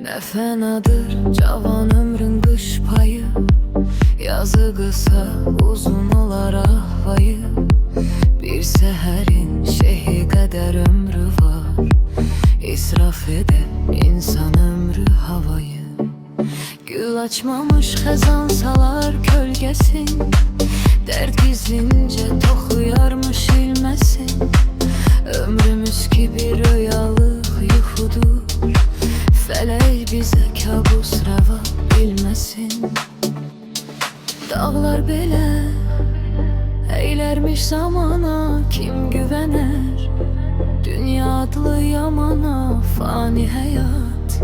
Ne fenadır cavan ömrün kış payı, yazı kısa uzun olar ahvayı. Bir seherin şeyhi kadar ömrü var, İsraf edip insan ömrü havayı. Gül açmamış xezan salar kölgesin, dert gizlince toxuyarmış ilmesin. Ömrümüz ki bir rüyalık yuxudur, felek bize kabus reva bilmesin. Dağlar belə eylermiş zamana, kim güvener? Dünya adlı yamana, fani hayat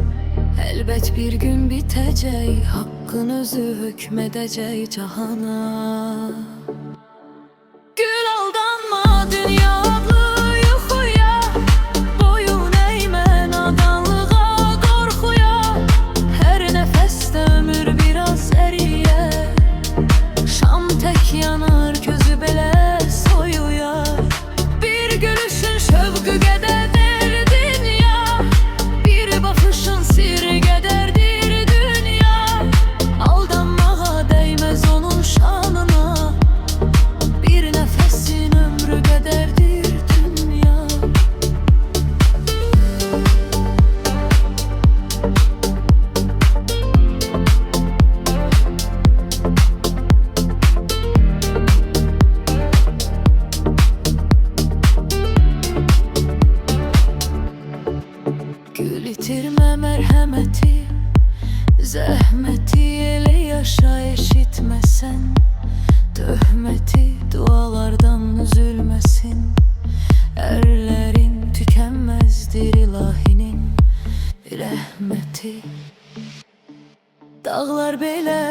elbet bir gün bitecek, hakkın özü hükmedecek cahana. Gül aldanma dünya adlı yuxuya, boyun eğme nadanlığa, korkuya. Her nefeste ömür biraz eriye, şam tek yanar közü belə soyuyar. Bir gülüşün şövqü qədərdir dünya, bir baxışın sirri qədərdir dünya. Aldanmağa değmez onun şanına, bir nefesin ömrü qədərdir dünya. Gül itirme merhameti, zahmeti ele yaşa eşitmesen. Töhmeti dualardan üzülmesin, erlerin tükenmezdir ilahinin rahmeti. Dağlar belə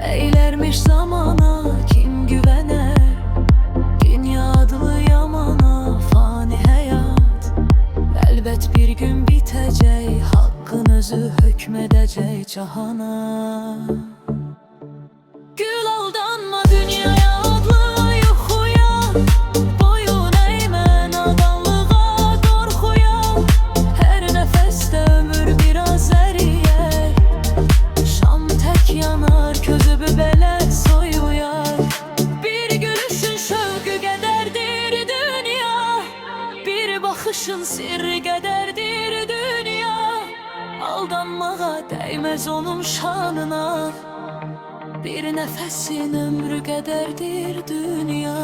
eylermiş zamana, kim güvener? Dünya adlı yamana, fani hayat elbet bir gün bitecek, hakkın özü hükmedecek cahana. Gül aldanma dünyaya adlı yuxuya, boyun eğme nadanlığa, korkuya. Her nefeste ömür biraz eriyer, şam tek yanar közü belə soyuyar. Bir gülüşün şövqü qədərdir dünya, bir baxışın sirri qədərdir dünya. Aldanmağa değmez onun şanına, bir nefesin ömrü qədərdir dünya.